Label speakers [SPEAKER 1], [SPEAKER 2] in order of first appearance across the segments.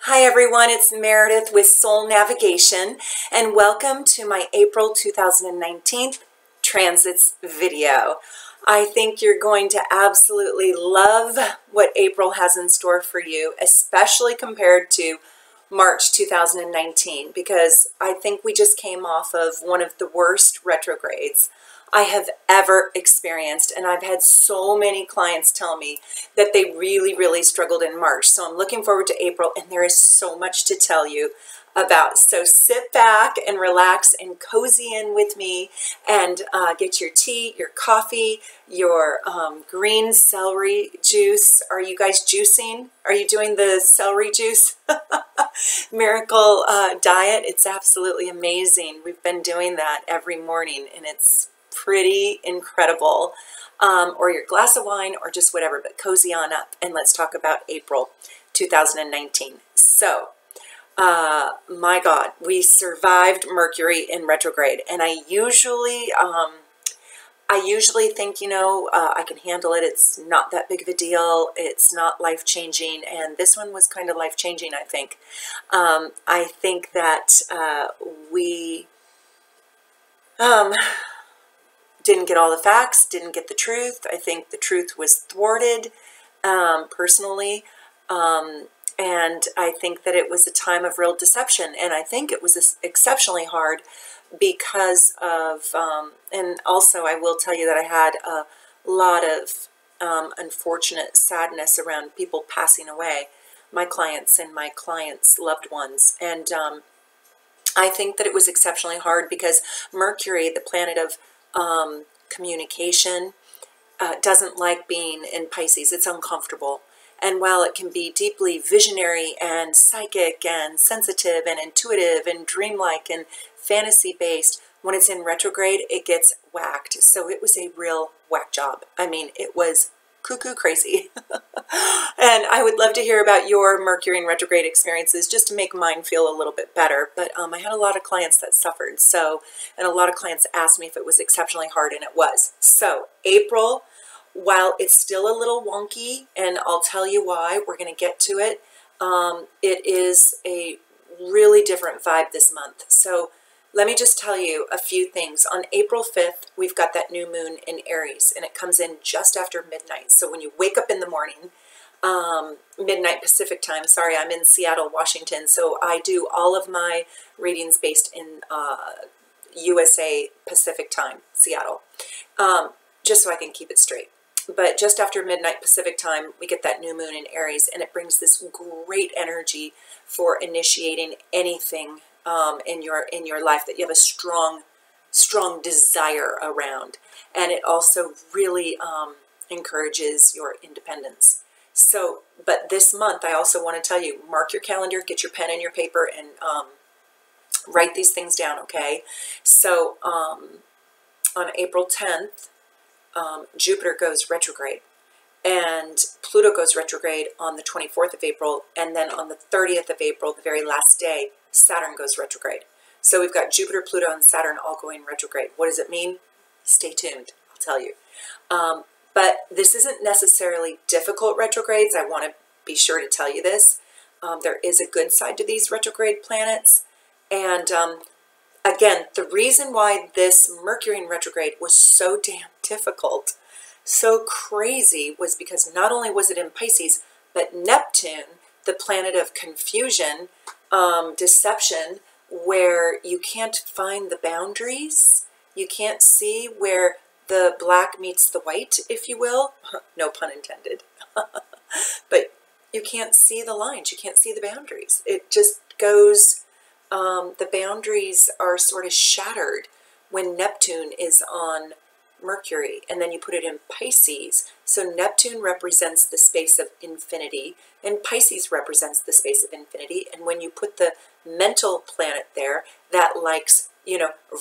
[SPEAKER 1] Hi everyone, it's Meredith with Soul Navigation, and welcome to my April 2019 transits video. I think you're going to absolutely love what April has in store for you, especially compared to March 2019, because I think we just came off of one of the worst retrogrades I have ever experienced, and I've had so many clients tell me that they really struggled in March. So I'm looking forward to April, and there is so much to tell you about. So sit back and relax and cozy in with me and get your tea, your coffee, your green celery juice. Are you guys juicing? Are you doing the celery juice miracle diet? It's absolutely amazing. We've been doing that every morning, and it's pretty incredible. Or your glass of wine or just whatever, but cozy on up and let's talk about April 2019. So, my God, we survived Mercury in retrograde, and I usually think, I can handle it. It's not that big of a deal. It's not life-changing, and this one was kind of life-changing, I think. I think that we didn't get all the facts, didn't get the truth. I think the truth was thwarted, personally. And I think that it was a time of real deception. And I think it was exceptionally hard because of, and also I will tell you that I had a lot of unfortunate sadness around people passing away, my clients and my clients' loved ones. And I think that it was exceptionally hard because Mercury, the planet of communication, doesn't like being in Pisces. It's uncomfortable. And while it can be deeply visionary and psychic and sensitive and intuitive and dreamlike and fantasy-based, when it's in retrograde, it gets whacked. So it was a real whack job. I mean, it was cuckoo crazy. And I would love to hear about your Mercury in retrograde experiences just to make mine feel a little bit better. But I had a lot of clients that suffered. So, and a lot of clients asked me if it was exceptionally hard, and it was. So April, while it's still a little wonky, and I'll tell you why, we're going to get to it, it is a really different vibe this month. So let me just tell you a few things. On April 5th, we've got that new moon in Aries, and it comes in just after midnight. So when you wake up in the morning, midnight Pacific time, sorry, I'm in Seattle, Washington, so I do all of my readings based in USA Pacific time, Seattle, just so I can keep it straight. But just after midnight Pacific time, we get that new moon in Aries, and it brings this great energy for initiating anything in your life that you have a strong desire around. And it also really encourages your independence. So, but this month, I also want to tell you, mark your calendar, get your pen and your paper, and write these things down, okay? So on April 10th, Jupiter goes retrograde, and Pluto goes retrograde on the 24th of April, and then on the 30th of April, the very last day, Saturn goes retrograde. So we've got Jupiter, Pluto, and Saturn all going retrograde. What does it mean? Stay tuned, I'll tell you. But this isn't necessarily difficult retrogrades. I want to be sure to tell you this. There is a good side to these retrograde planets, and again, the reason why this Mercury in retrograde was so damn difficult, so crazy, was because not only was it in Pisces, but Neptune, the planet of confusion, deception, where you can't find the boundaries, you can't see where the black meets the white, if you will, no pun intended, but you can't see the lines, you can't see the boundaries. It just goes, the boundaries are sort of shattered when Neptune is on Mercury, and then you put it in Pisces. So Neptune represents the space of infinity, and Pisces represents the space of infinity. And when you put the mental planet there, that likes,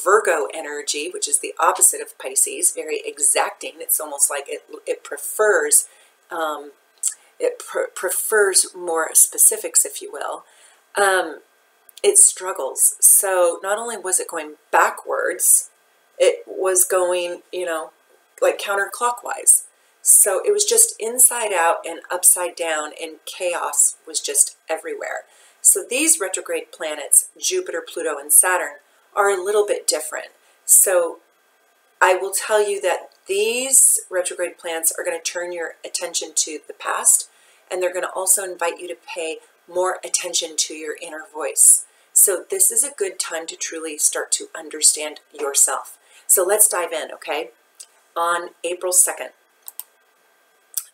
[SPEAKER 1] Virgo energy, which is the opposite of Pisces, very exacting. It's almost like it prefers, prefers more specifics, if you will. It struggles. So not only was it going backwards, it was going, like counterclockwise. So it was just inside out and upside down, and chaos was just everywhere. So these retrograde planets, Jupiter, Pluto, and Saturn, are a little bit different. So I will tell you that these retrograde planets are going to turn your attention to the past, and they're going to also invite you to pay more attention to your inner voice. So this is a good time to truly start to understand yourself. So let's dive in, okay? On April 2nd.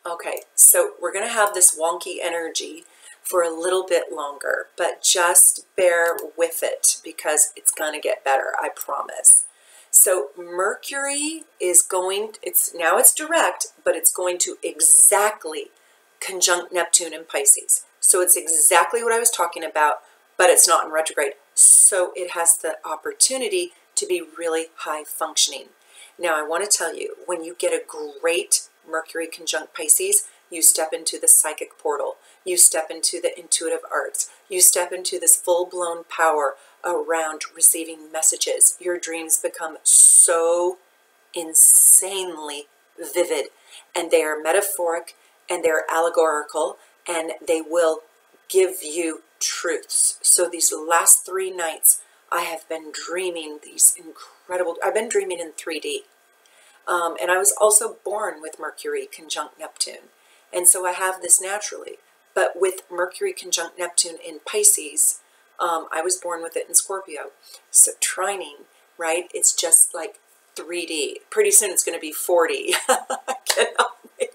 [SPEAKER 1] Okay, so we're going to have this wonky energy for a little bit longer, but just bear with it because it's going to get better, I promise. So Mercury is going, it's direct, but it's going to exactly conjunct Neptune in Pisces. So it's exactly what I was talking about, but it's not in retrograde. So it has the opportunity to be really high functioning. Now I want to tell you, when you get a great Mercury conjunct Pisces, you step into the psychic portal. You step into the intuitive arts. You step into this full-blown power around receiving messages. Your dreams become so insanely vivid, and they are metaphoric, and they are allegorical, and they will give you truths. So these last 3 nights, I have been dreaming these incredible, I've been dreaming in 3D. And I was also born with Mercury conjunct Neptune. And so I have this naturally. But with Mercury conjunct Neptune in Pisces, I was born with it in Scorpio. So trining, right? It's just like 3D. Pretty soon it's going to be 4D. I cannot wait.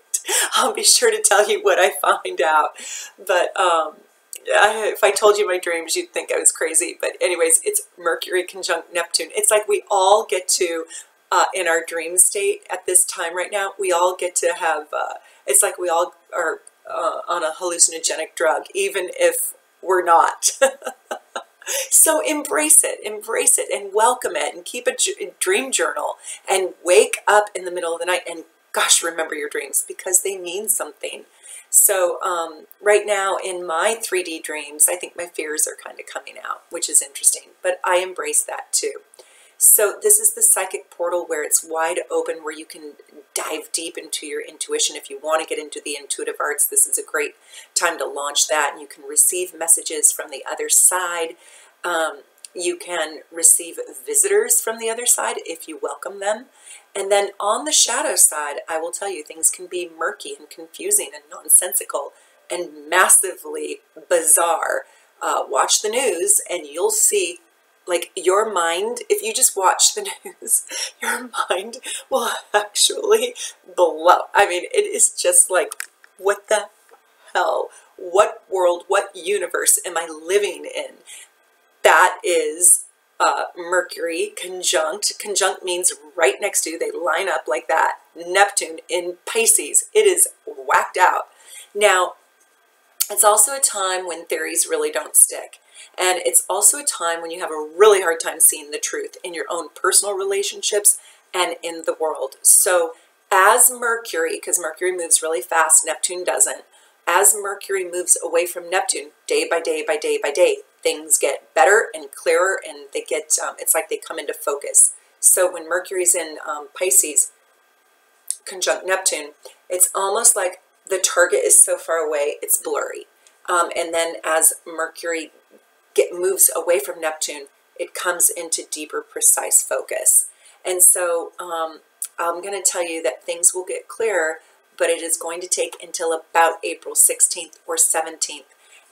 [SPEAKER 1] I'll be sure to tell you what I find out. But if I told you my dreams, you'd think I was crazy. But anyways, it's Mercury conjunct Neptune. It's like we all get to, in our dream state at this time right now, we all get to have, it's like we all are on a hallucinogenic drug, even if we're not. So embrace it, and welcome it, and keep a dream journal, and wake up in the middle of the night, and gosh, remember your dreams, because they mean something. So right now in my 3D dreams, I think my fears are kind of coming out, which is interesting, but I embrace that too. So this is the psychic portal where it's wide open, where you can dive deep into your intuition. If you want to get into the intuitive arts, this is a great time to launch that, and you can receive messages from the other side. You can receive visitors from the other side if you welcome them. And then on the shadow side, I will tell you, things can be murky and confusing and nonsensical and massively bizarre. Watch the news and you'll see, like, your mind, if you just watch the news, your mind will actually blow. I mean, it is just like, what the hell? What world, what universe am I living in? That is Mercury conjunct. Conjunct means right next to, they line up like that. Neptune in Pisces. It is whacked out. Now, it's also a time when theories really don't stick. And it's also a time when you have a really hard time seeing the truth in your own personal relationships and in the world. So as Mercury, because Mercury moves really fast, Neptune doesn't, as Mercury moves away from Neptune, day by day by day by day, things get better and clearer, and they get, it's like they come into focus. So when Mercury's in Pisces, conjunct Neptune, it's almost like the target is so far away, it's blurry. And then as Mercury moves away from Neptune, it comes into deeper, precise focus. And so I'm going to tell you that things will get clearer, but it is going to take until about April 16th or 17th.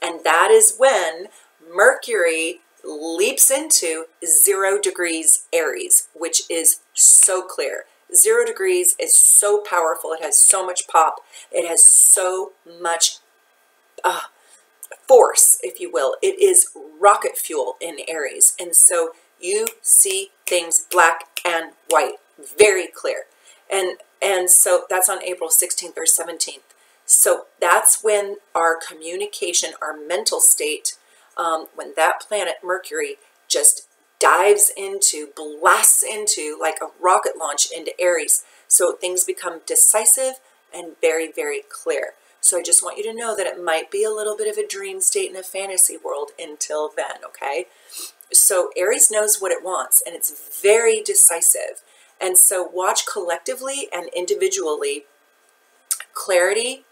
[SPEAKER 1] And that is when Mercury leaps into 0 degrees Aries, which is so clear. 0 degrees is so powerful. It has so much pop. It has so much force, if you will. It is rocket fuel in Aries. And so you see things black and white, very clear. And so that's on April 16th or 17th. So that's when our communication, our mental state, when that planet Mercury just dives into, blasts into, like a rocket launch into Aries. So things become decisive and very, very clear. So I just want you to know that it might be a little bit of a dream state in a fantasy world until then, okay? So Aries knows what it wants, and it's very decisive. And so watch collectively and individually clarity,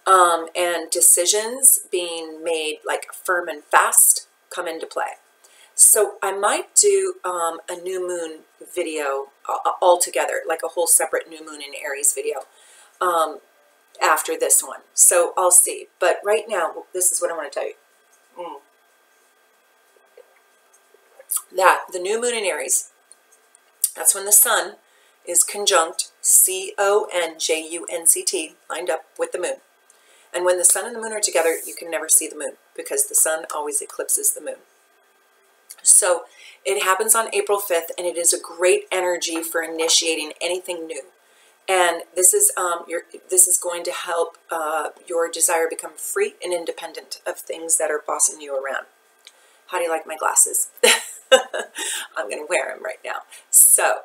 [SPEAKER 1] and decisions being made like firm and fast come into play. So I might do a new moon video altogether, like a whole separate new moon in Aries video after this one. So I'll see. But right now, this is what I want to tell you. That the new moon in Aries, that's when the sun is conjunct, C-O-N-J-U-N-C-T, lined up with the moon. And when the sun and the moon are together, you can never see the moon because the sun always eclipses the moon. So it happens on April 5th, and it is a great energy for initiating anything new. And this is going to help your desire become free and independent of things that are bossing you around. How do you like my glasses? I'm going to wear them right now. So,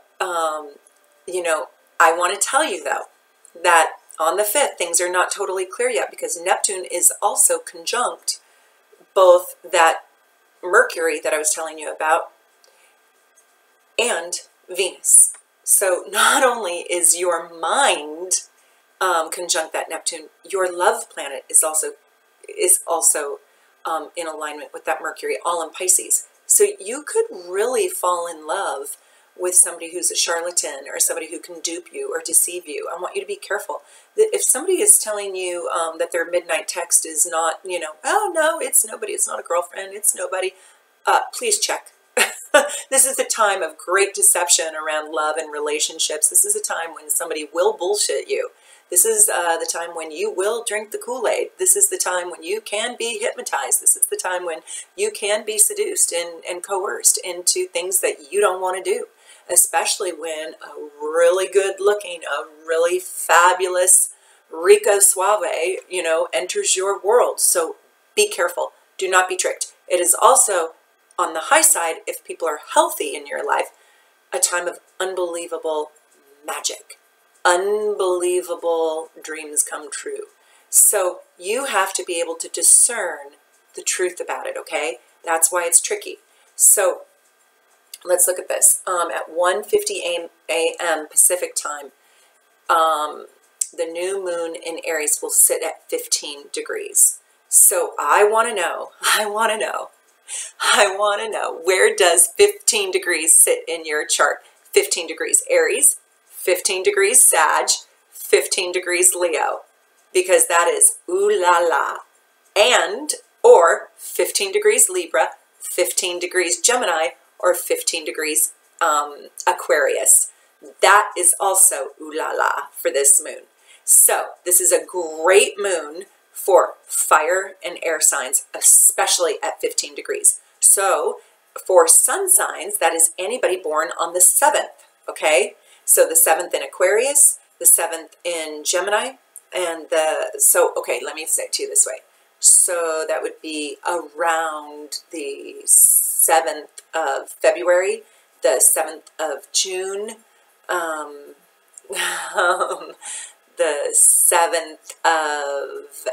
[SPEAKER 1] you know, I want to tell you, though, that on the 5th, things are not totally clear yet because Neptune is also conjunct both that Mercury that I was telling you about and Venus. So not only is your mind conjunct that Neptune, your love planet is also in alignment with that Mercury, all in Pisces. So you could really fall in love with somebody who's a charlatan or somebody who can dupe you or deceive you. I want you to be careful. If somebody is telling you that their midnight text is not, you know, oh no, it's nobody, it's not a girlfriend, it's nobody, please check. This is a time of great deception around love and relationships. This is a time when somebody will bullshit you. This is the time when you will drink the Kool-Aid. This is the time when you can be hypnotized. This is the time when you can be seduced and coerced into things that you don't want to do, especially when a really good looking, a really fabulous Rico Suave, you know, enters your world. So be careful. Do not be tricked. It is also, on the high side, if people are healthy in your life, a time of unbelievable magic. Unbelievable dreams come true. So you have to be able to discern the truth about it, okay? That's why it's tricky. So let's look at this. At 1:50 a.m. Pacific time, the new moon in Aries will sit at 15 degrees. So I want to know, where does 15 degrees sit in your chart? 15 degrees Aries, 15 degrees Sag, 15 degrees Leo, because that is ooh la la. And, or 15 degrees Libra, 15 degrees Gemini, or 15 degrees Aquarius. That is also ooh la la for this moon. So this is a great moon for fire and air signs, especially at 15 degrees. So for sun signs, that is anybody born on the 7th, okay? So the 7th in Aquarius, the 7th in Gemini, and okay, let me say it to you this way. So that would be around the 7th of February, the 7th of June, the 7th of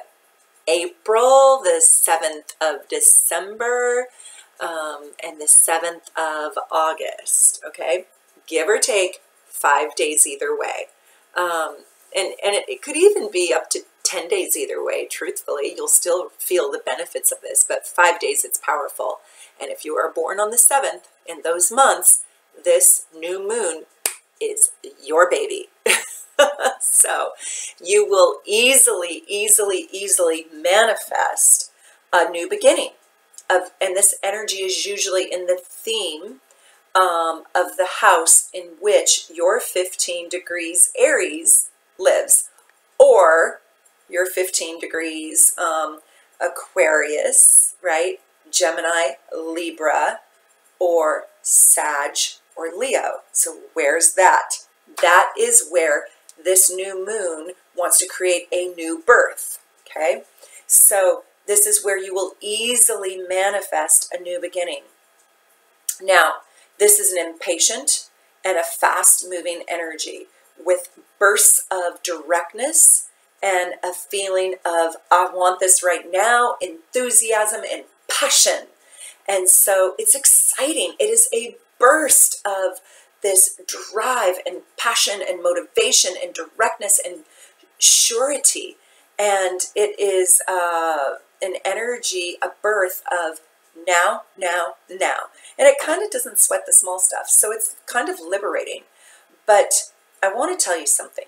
[SPEAKER 1] April, the 7th of December, and the 7th of August, okay? Give or take 5 days either way. And it could even be up to 10 days either way, truthfully. You'll still feel the benefits of this, but 5 days it's powerful. And if you are born on the 7th, in those months, this new moon is your baby. So you will easily manifest a new beginning. And this energy is usually in the theme of the house in which your 15 degrees Aries lives, or your 15 degrees Aquarius, right? Gemini, Libra, or Sag, or Leo. So where's that? That is where this new moon wants to create a new birth, okay? So this is where you will easily manifest a new beginning. Now, this is an impatient and a fast-moving energy with bursts of directness and a feeling of, I want this right now, enthusiasm and passion. And so it's exciting. It is a burst of this drive and passion and motivation and directness and surety. And it is an energy, a birth of now, now, now. And it kind of doesn't sweat the small stuff. So it's kind of liberating. But I want to tell you something.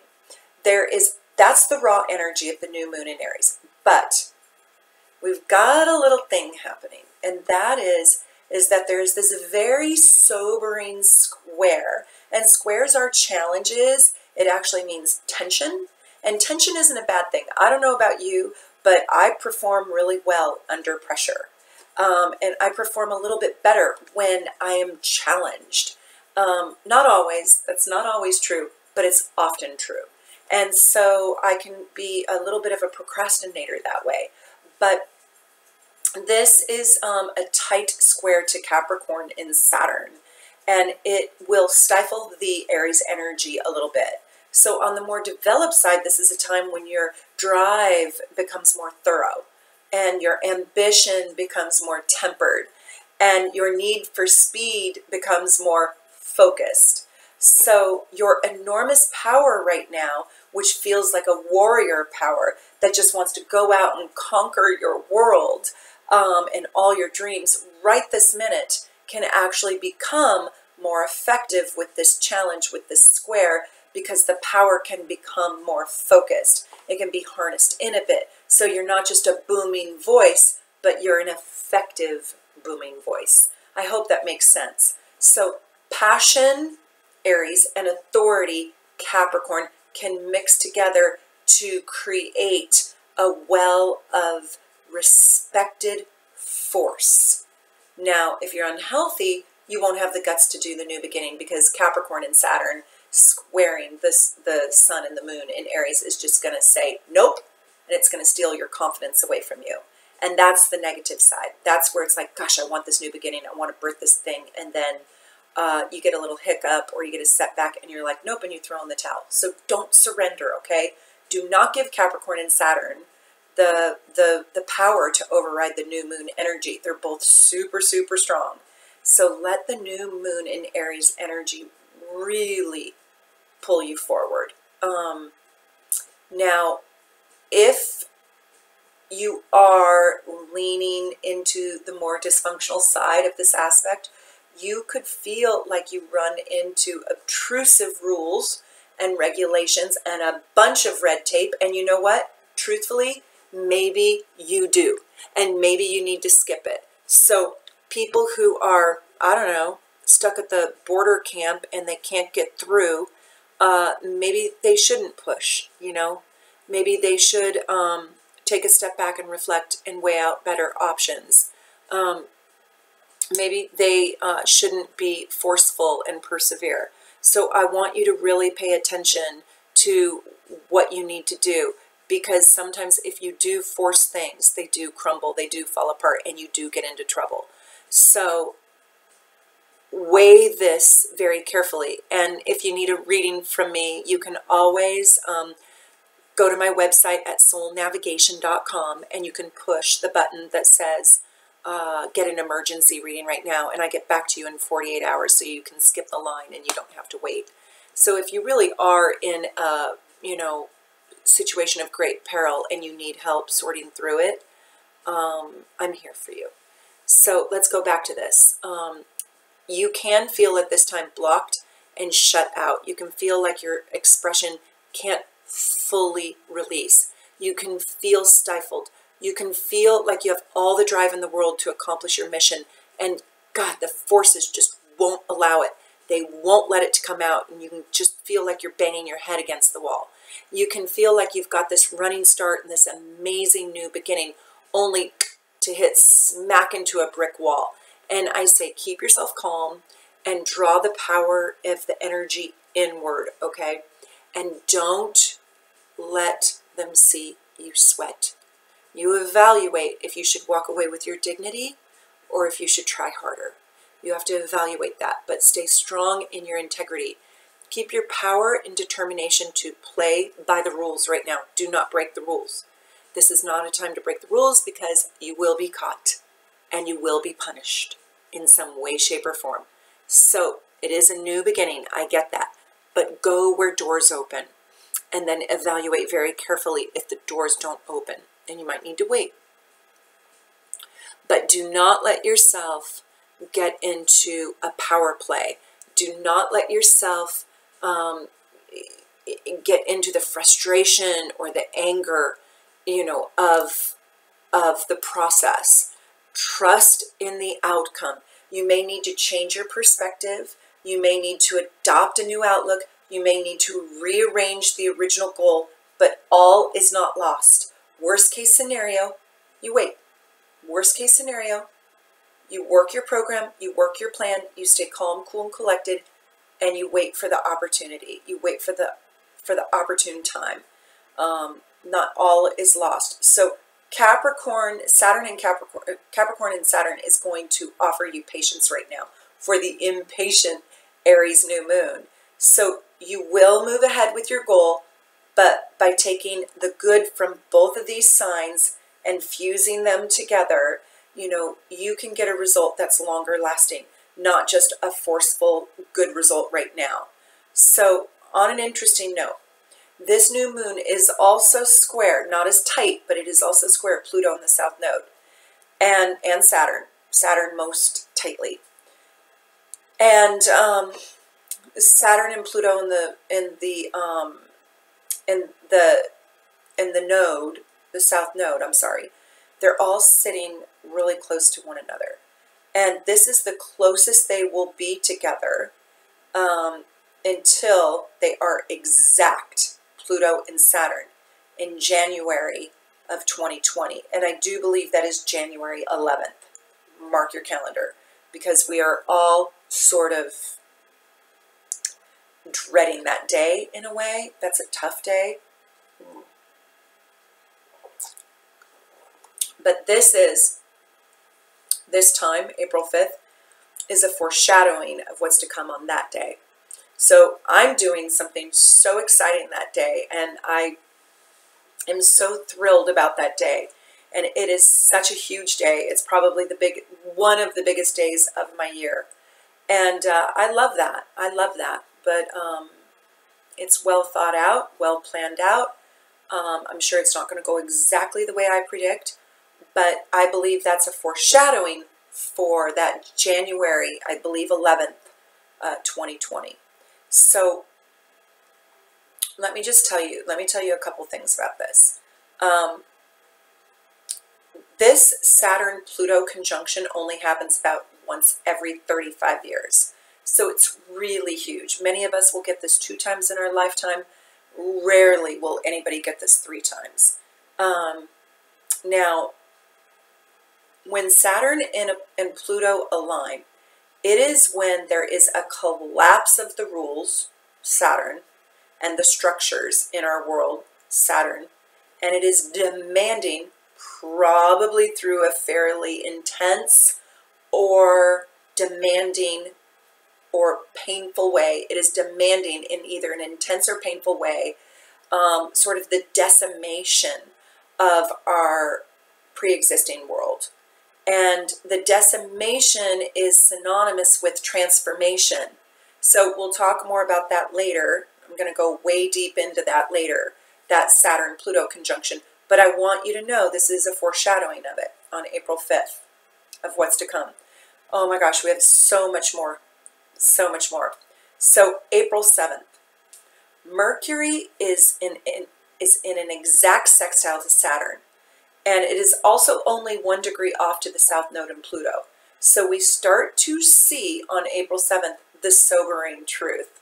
[SPEAKER 1] That's the raw energy of the new moon in Aries. But we've got a little thing happening. And that is that there's this very sobering square. And squares are challenges. It actually means tension. And tension isn't a bad thing. I don't know about you, but I perform really well under pressure. And I perform a little bit better when I am challenged. Not always. That's not always true, but it's often true. And so I can be a little bit of a procrastinator that way. But this is a tight square to Capricorn in Saturn, and it will stifle the Aries energy a little bit. So on the more developed side, this is a time when your drive becomes more thorough, and your ambition becomes more tempered, and your need for speed becomes more focused. So your enormous power right now, which feels like a warrior power that just wants to go out and conquer your world, and all your dreams right this minute, can actually become more effective with this challenge, with this square, because the power can become more focused. It can be harnessed in a bit. So you're not just a booming voice, but you're an effective booming voice. I hope that makes sense. So passion, Aries, and authority, Capricorn, can mix together to create a well of respected force. Now, if you're unhealthy, you won't have the guts to do the new beginning, because Capricorn and Saturn squaring the sun and the moon in Aries is just going to say nope, and it's going to steal your confidence away from you. And that's the negative side. That's where it's like, gosh, I want this new beginning. I want to birth this thing. And then you get a little hiccup or you get a setback and you're like, nope, and you throw in the towel. So don't surrender, okay? Do not give Capricorn and Saturn the power to override the new moon energy. They're both super, super strong. So let the new moon in Aries energy really pull you forward. Now, if you are leaning into the more dysfunctional side of this aspect, you could feel like you run into obtrusive rules and regulations and a bunch of red tape. And you know what? Truthfully, maybe you do. And maybe you need to skip it. So people who are, I don't know, stuck at the border camp and they can't get through, maybe they shouldn't push, you know? Maybe they should take a step back and reflect and weigh out better options. Maybe they shouldn't be forceful and persevere. So I want you to really pay attention to what you need to do, because sometimes if you do force things, they do crumble, they do fall apart, and you do get into trouble. So weigh this very carefully. And if you need a reading from me, you can always go to my website at soulnavigation.com, and you can push the button that says get an emergency reading right now, and I get back to you in 48 hours, so you can skip the line and you don't have to wait. So if you really are in a situation of great peril and you need help sorting through it, I'm here for you. So let's go back to this. You can feel at this time blocked and shut out. You can feel like your expression can't fully release. You can feel stifled. You can feel like you have all the drive in the world to accomplish your mission, and God, the forces just won't allow it. They won't let it to come out, and you can just feel like you're banging your head against the wall. You can feel like you've got this running start and this amazing new beginning, only to hit smack into a brick wall. And I say, keep yourself calm and draw the power of the energy inward, okay? And don't let them see you sweat. You evaluate if you should walk away with your dignity or if you should try harder. You have to evaluate that, but stay strong in your integrity. Keep your power and determination to play by the rules right now. Do not break the rules. This is not a time to break the rules, because you will be caught and you will be punished in some way, shape, or form. So it is a new beginning. I get that. But go where doors open. and then evaluate very carefully if the doors don't open, and you might need to wait. But do not let yourself get into a power play. Do not let yourself get into the frustration or the anger, of the process. Trust in the outcome. You may need to change your perspective. You may need to adopt a new outlook. You may need to rearrange the original goal, but all is not lost. Worst case scenario, you wait. Worst case scenario, you work your program, you work your plan, you stay calm, cool, and collected, and you wait for the opportunity. You wait for the opportune time. Not all is lost. So Capricorn and Saturn is going to offer you patience right now for the impatient Aries new moon. So you will move ahead with your goal, but by taking the good from both of these signs and fusing them together, you can get a result that's longer lasting, not just a forceful good result right now. So on an interesting note, this new moon is also square, not as tight, but it is also square Pluto in the south node, and Saturn most tightly. And Saturn and Pluto in the node, the south node, they're all sitting really close to one another. And this is the closest they will be together until they are exact, Pluto and Saturn, in January of 2020. And I do believe that is January 11th. Mark your calendar, because we are all sort of dreading that day in a way. That's a tough day. But this time, April 5th, is a foreshadowing of what's to come on that day. So I'm doing something so exciting that day, and I am so thrilled about that day. And it is such a huge day. It's probably one of the biggest days of my year. And I love that. But it's well thought out, well planned out. I'm sure it's not going to go exactly the way I predict, but I believe that's a foreshadowing for that January, I believe 11th, 2020. So let me tell you a couple things about this. This Saturn-Pluto conjunction only happens about once every 35 years. So it's really huge. Many of us will get this 2 times in our lifetime. Rarely will anybody get this 3 times. Now, when Saturn and Pluto align, it is when there is a collapse of the rules, Saturn, and the structures in our world, Saturn, and it is demanding, probably through a fairly intense or demanding or painful way. It is demanding in either an intense or painful way, sort of the decimation of our pre-existing world. And the decimation is synonymous with transformation. So we'll talk more about that later. I'm going to go way deep into that later, that Saturn-Pluto conjunction. But I want you to know this is a foreshadowing of it on April 5th, of what's to come. Oh my gosh, we have so much more. So much more. So April 7th, Mercury is in an exact sextile to Saturn. And it is also only 1 degree off to the south node in Pluto. So we start to see on April 7th the sobering truth.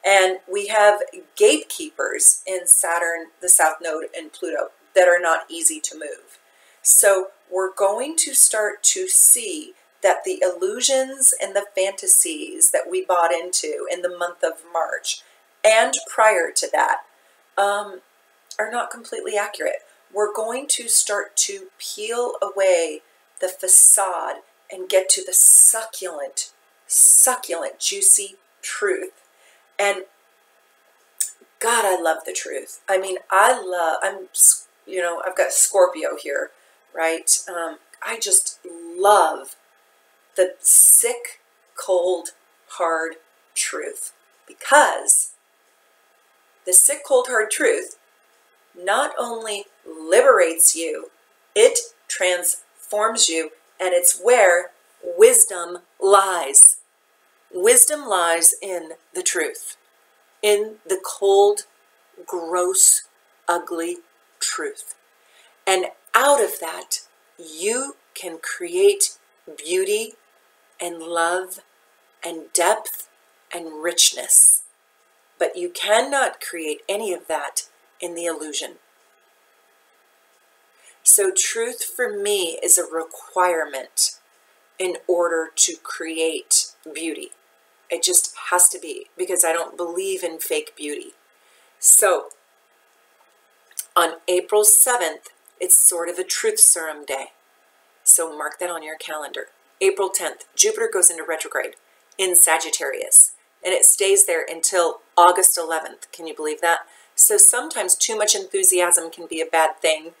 [SPEAKER 1] And we have gatekeepers in Saturn, the south node, and Pluto that are not easy to move. So we're going to start to see that the illusions and the fantasies that we bought into in the month of March and prior to that are not completely accurate. We're going to start to peel away the facade and get to the succulent, juicy truth. And God, I love the truth. I mean, I've got Scorpio here, right? I just love the sick, cold, hard truth, because the sick, cold, hard truth not only liberates you, it transforms you, and it's where wisdom lies. Wisdom lies in the truth, in the cold, gross, ugly truth. And out of that, you can create beauty and love and depth and richness. But you cannot create any of that in the illusion. So truth for me is a requirement in order to create beauty. It just has to be, because I don't believe in fake beauty. So on April 7th, it's sort of a truth serum day. So mark that on your calendar. April 10th, Jupiter goes into retrograde in Sagittarius, and it stays there until August 11th. Can you believe that? So sometimes too much enthusiasm can be a bad thing.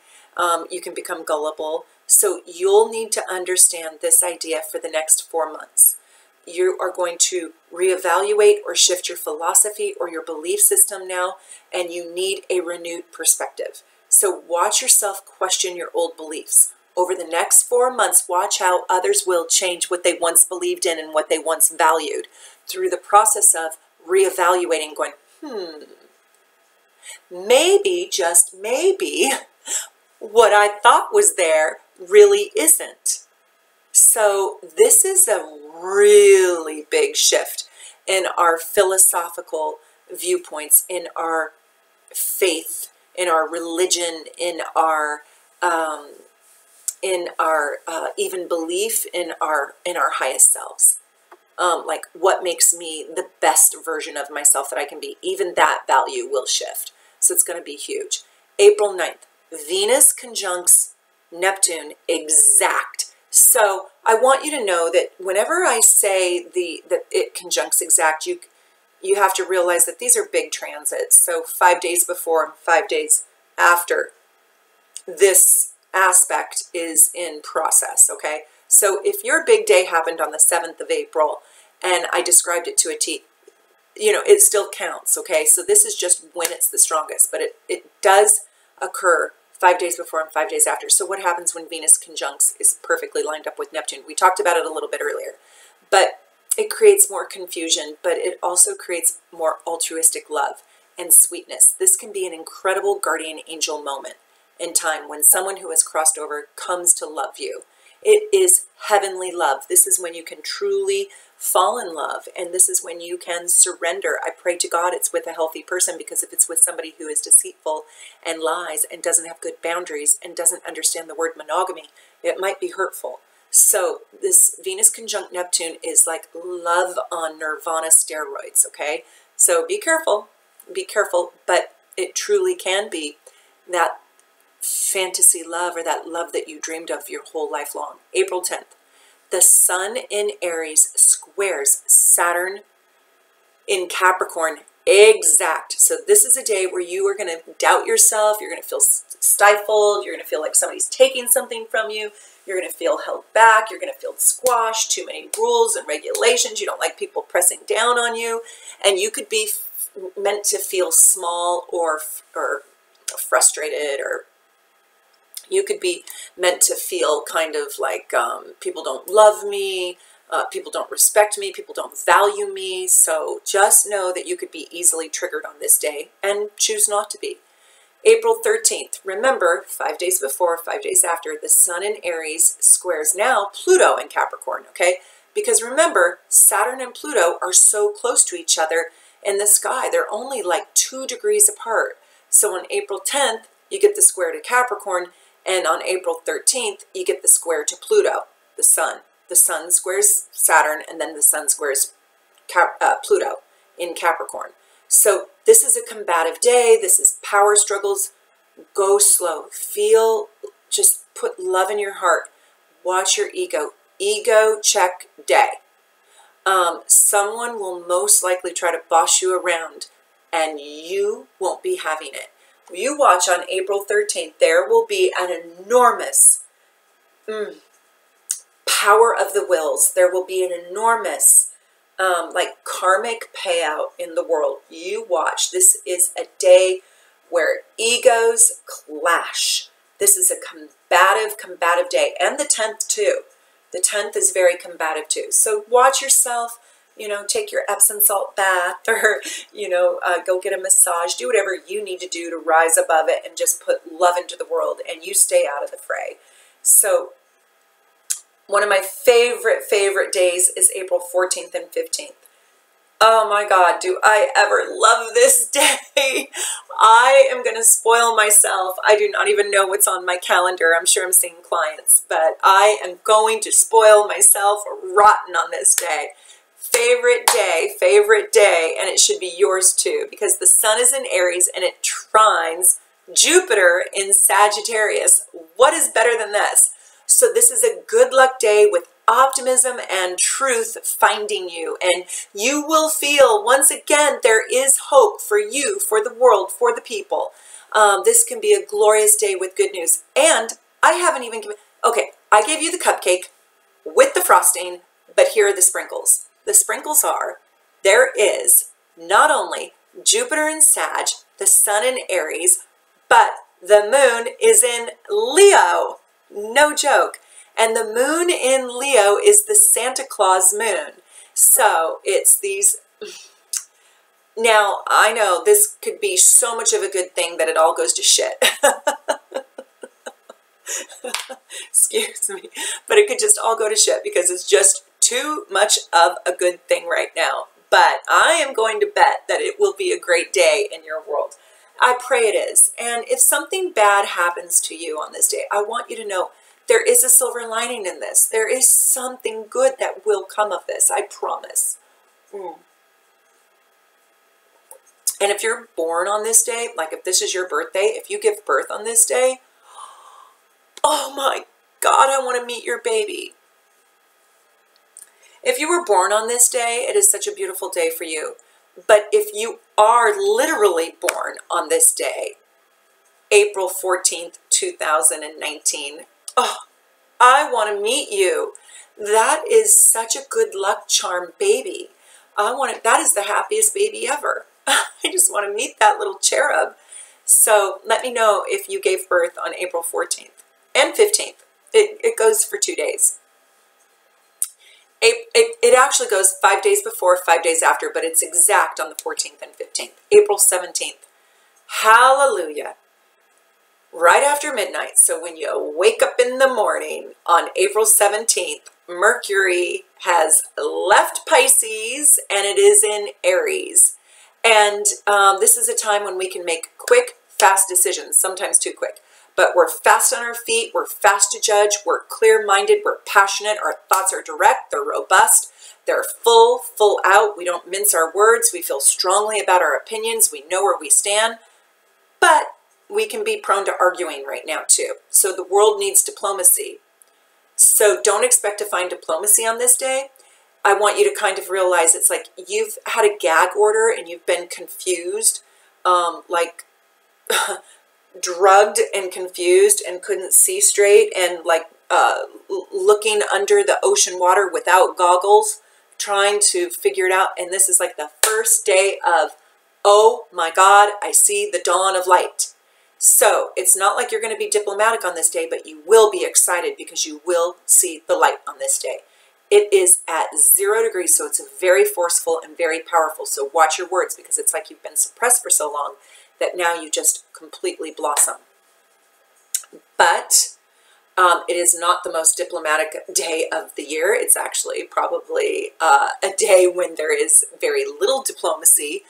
[SPEAKER 1] You can become gullible. So you'll need to understand this idea for the next 4 months. You are going to reevaluate or shift your philosophy or your belief system now, and you need a renewed perspective. So watch yourself question your old beliefs. Over the next 4 months, watch how others will change what they once believed in and what they once valued through the process of reevaluating, going, maybe, just maybe, what I thought was there really isn't. So this is a really big shift in our philosophical viewpoints, in our faith, in our religion, in our even belief in our highest selves. Like what makes me the best version of myself that I can be. Even that value will shift. So it's going to be huge. April 9th, Venus conjuncts Neptune exact. So I want you to know that whenever I say that it conjuncts exact, you have to realize that these are big transits. So 5 days before and 5 days after this aspect is in process, okay? So if your big day happened on the 7th of April and I described it to a T, it still counts, okay? So this is just when it's the strongest, but it does occur 5 days before and 5 days after. So what happens when Venus conjuncts is perfectly lined up with Neptune? We talked about it a little bit earlier, but it creates more confusion, but it also creates more altruistic love and sweetness. This can be an incredible guardian angel moment in time when someone who has crossed over comes to love you. It is heavenly love. This is when you can truly fall in love, and this is when you can surrender. I pray to God it's with a healthy person, because if it's with somebody who is deceitful and lies and doesn't have good boundaries and doesn't understand the word monogamy, it might be hurtful. So this Venus conjunct Neptune is like love on nirvana steroids, okay? So be careful, but it truly can be that fantasy love, or that love that you dreamed of your whole life long. April 10th, the sun in Aries squares Saturn in Capricorn exact. So this is a day where you are going to doubt yourself. You're going to feel stifled. You're going to feel like somebody's taking something from you. You're going to feel held back. You're going to feel squashed. Too many rules and regulations. You don't like people pressing down on you. And you could be meant to feel small or frustrated, or you could be meant to feel kind of like people don't love me, people don't respect me, people don't value me. So just know that you could be easily triggered on this day, and choose not to be. April 13th, remember, 5 days before, 5 days after, the sun in Aries squares now Pluto in Capricorn, okay? Because remember, Saturn and Pluto are so close to each other in the sky. They're only like 2 degrees apart. So on April 10th, you get the square to Capricorn, and on April 13th, you get the square to Pluto, the sun. The sun squares Saturn, and then the sun squares Pluto in Capricorn. So this is a combative day. This is power struggles. Go slow. Feel, just put love in your heart. Watch your ego. Ego check day. Someone will most likely try to boss you around, and you won't be having it. You watch on April 13th, there will be an enormous power of the wills. There will be an enormous like karmic payout in the world. You watch. This is a day where egos clash. This is a combative day. And the 10th too. The 10th is very combative too. So watch yourself, you know, take your Epsom salt bath, or, you know, go get a massage. Do whatever you need to do to rise above it and just put love into the world, and you stay out of the fray. So one of my favorite days is April 14th and 15th. Oh my God, do I ever love this day. I am going to spoil myself. I do not even know what's on my calendar. I'm sure I'm seeing clients, but I am going to spoil myself rotten on this day. Favorite day, and it should be yours too, because the sun is in Aries and it trines Jupiter in Sagittarius. What is better than this? So this is a good luck day with optimism and truth finding you, and you will feel once again there is hope for you, for the world, for the people. This can be a glorious day with good news. And I haven't even given, okay, I gave you the cupcake with the frosting, but here are the sprinkles. The sprinkles are, there is not only Jupiter in Sag, the sun in Aries, but the moon is in Leo. No joke. And the moon in Leo is the Santa Claus moon. So it's these. Now, I know this could be so much of a good thing that it all goes to shit. Excuse me. But it could just all go to shit because it's just too much of a good thing right now. But I am going to bet that it will be a great day in your world. I pray it is. And if something bad happens to you on this day, I want you to know there is a silver lining in this. There is something good that will come of this. I promise. And if you're born on this day, like if this is your birthday, if you give birth on this day, oh my God, I want to meet your baby. If you were born on this day, it is such a beautiful day for you. But if you are literally born on this day, April 14th, 2019, oh, I want to meet you. That is such a good luck charm baby. That is the happiest baby ever. I just want to meet that little cherub. So let me know if you gave birth on April 14th and 15th. It goes for 2 days. It actually goes 5 days before, 5 days after, but it's exact on the 14th and 15th. April 17th. Hallelujah. Right after midnight. So when you wake up in the morning on April 17th, Mercury has left Pisces and it is in Aries. And this is a time when we can make quick, fast decisions, sometimes too quick. But we're fast on our feet, we're fast to judge, we're clear-minded, we're passionate, our thoughts are direct, they're robust, they're full out, we don't mince our words, we feel strongly about our opinions, we know where we stand, but we can be prone to arguing right now too. So the world needs diplomacy. So don't expect to find diplomacy on this day. I want you to kind of realize it's like you've had a gag order and you've been confused, like drugged and confused and couldn't see straight and like looking under the ocean water without goggles, trying to figure it out. And this is like the first day of, oh my God, I see the dawn of light. So it's not like you're going to be diplomatic on this day, but you will be excited because you will see the light on this day. It is at 0 degrees, so it's very forceful and very powerful. So watch your words because it's like you've been suppressed for so long that now you just completely blossom. But it is not the most diplomatic day of the year. It's actually probably a day when there is very little diplomacy,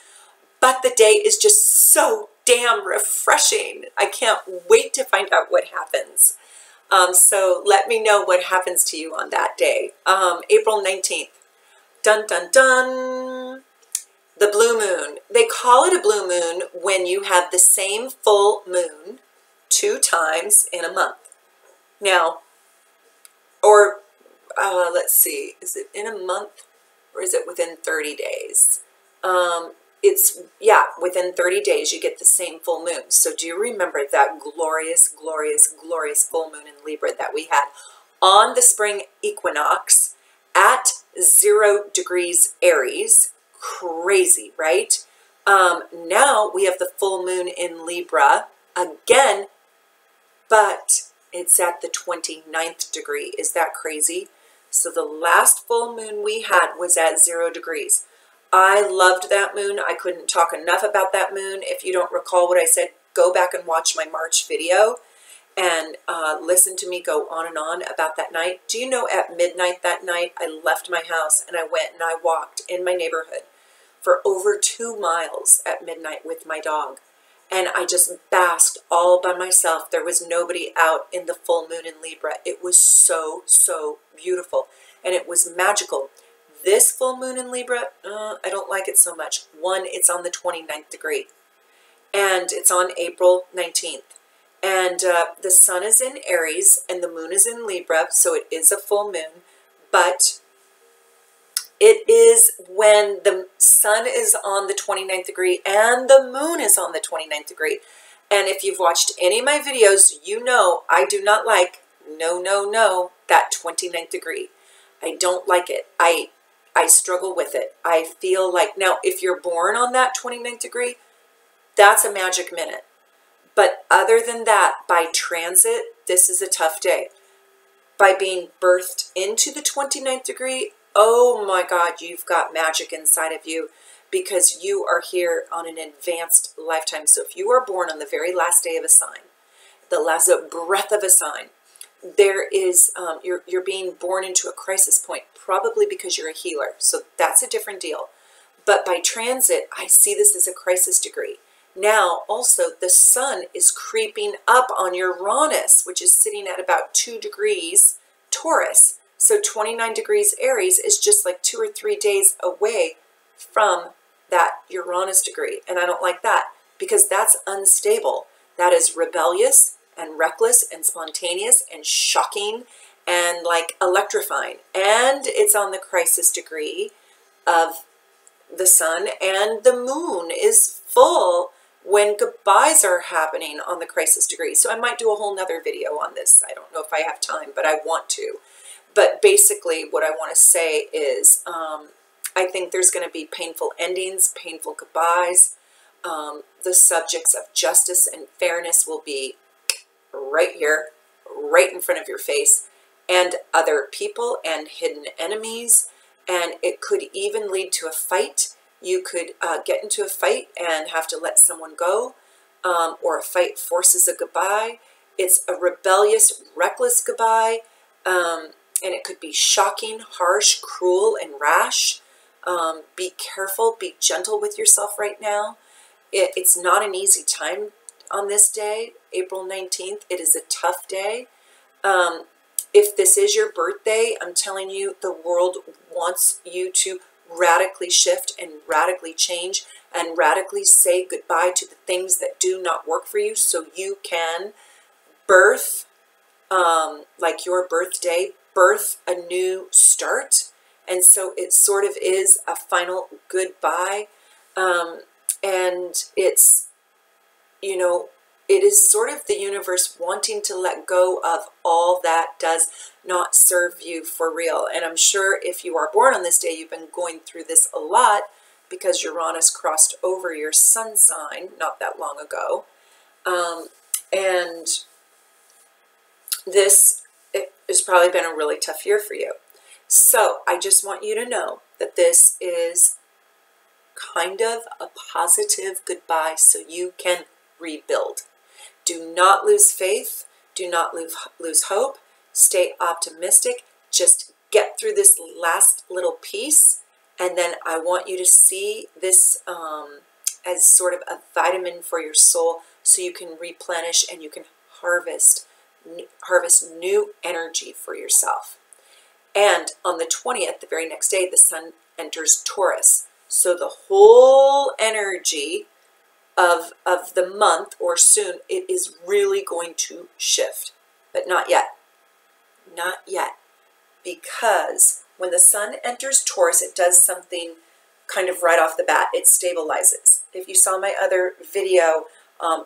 [SPEAKER 1] but the day is just so damn refreshing. I can't wait to find out what happens. So let me know what happens to you on that day. April 19th. Dun, dun, dun. The blue moon. They call it a blue moon when you have the same full moon 2 times in a month. Now, or let's see, is it in a month or is it within 30 days? It's, yeah, within 30 days you get the same full moon. So do you remember that glorious, glorious, glorious full moon in Libra that we had on the spring equinox at 0 degrees Aries. Crazy, right? Now we have the full moon in Libra again, but it's at the 29th degree. Is that crazy? So the last full moon we had was at 0 degrees. I loved that moon. I couldn't talk enough about that moon. If you don't recall what I said, go back and watch my March video and listen to me go on and on about that night. Do you know, at midnight that night, I left my house and I went and I walked in my neighborhood for over 2 miles at midnight with my dog. And I just basked all by myself. There was nobody out in the full moon in Libra. It was so, so beautiful. And it was magical. This full moon in Libra, I don't like it so much. One, it's on the 29th degree. And it's on April 19th. And the sun is in Aries and the moon is in Libra, so it is a full moon. But it is when the sun is on the 29th degree and the moon is on the 29th degree. And if you've watched any of my videos, you know I do not like, no, that 29th degree. I don't like it. I struggle with it. I feel like, now, if you're born on that 29th degree, that's a magic minute. But other than that, by transit, this is a tough day. By being birthed into the 29th degree, oh my God, you've got magic inside of you, because you are here on an advanced lifetime. So if you are born on the very last day of a sign, the last breath of a sign, there is, you're being born into a crisis point, probably because you're a healer. So that's a different deal. But by transit, I see this as a crisis degree. Now, also, the sun is creeping up on Uranus, which is sitting at about 2 degrees Taurus. So 29 degrees Aries is just like 2 or 3 days away from that Uranus degree. And I don't like that, because that's unstable. That is rebellious and reckless and spontaneous and shocking and like electrifying. And it's on the crisis degree of the sun, and the moon is full when goodbyes are happening on the crisis degree. So I might do a whole nother video on this. I don't know if I have time, but I want to. But basically what I want to say is I think there's going to be painful endings, painful goodbyes. The subjects of justice and fairness will be right here, right in front of your face, and other people and hidden enemies. And it could even lead to a fight. You could get into a fight and have to let someone go, or a fight forces a goodbye. It's a rebellious, reckless goodbye, and it could be shocking, harsh, cruel, and rash. Be careful, be gentle with yourself right now. It's not an easy time on this day, April 19th. It is a tough day. If this is your birthday, I'm telling you, the world wants you to radically shift and radically change and radically say goodbye to the things that do not work for you, so you can birth, like your birthday, birth a new start. And so it sort of is a final goodbye. And it's, you know, it is sort of the universe wanting to let go of all that does not serve you for real. And I'm sure if you are born on this day, you've been going through this a lot, because Uranus crossed over your sun sign not that long ago. And this has probably been a really tough year for you. So I just want you to know that this is kind of a positive goodbye, so you can rebuild. Do not lose faith. Do not lose hope. Stay optimistic. Just get through this last little piece. And then I want you to see this as sort of a vitamin for your soul, so you can replenish and you can harvest new energy for yourself. And on the 20th, the very next day, the sun enters Taurus. So the whole energy of the month, or soon, it is really going to shift. But not yet. Not yet. Because when the sun enters Taurus, it does something kind of right off the bat. It stabilizes. If you saw my other video,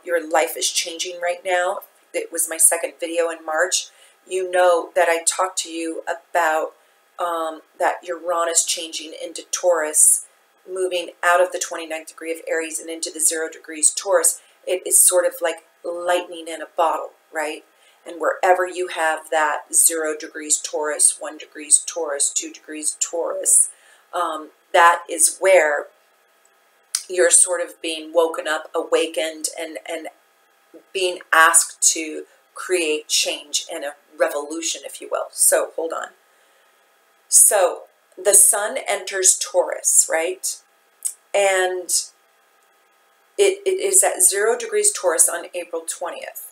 [SPEAKER 1] your life is changing right now. It was my second video in March. You know that I talked to you about that Uranus changing into Taurus, moving out of the 29th degree of Aries and into the 0 degrees Taurus, it is sort of like lightning in a bottle, right? And wherever you have that 0 degrees Taurus, 1 degrees Taurus, 2 degrees Taurus, that is where you're sort of being woken up, awakened, and being asked to create change and a revolution, if you will. So hold on. So the sun enters Taurus, right? And it is at 0 degrees Taurus on April 20th.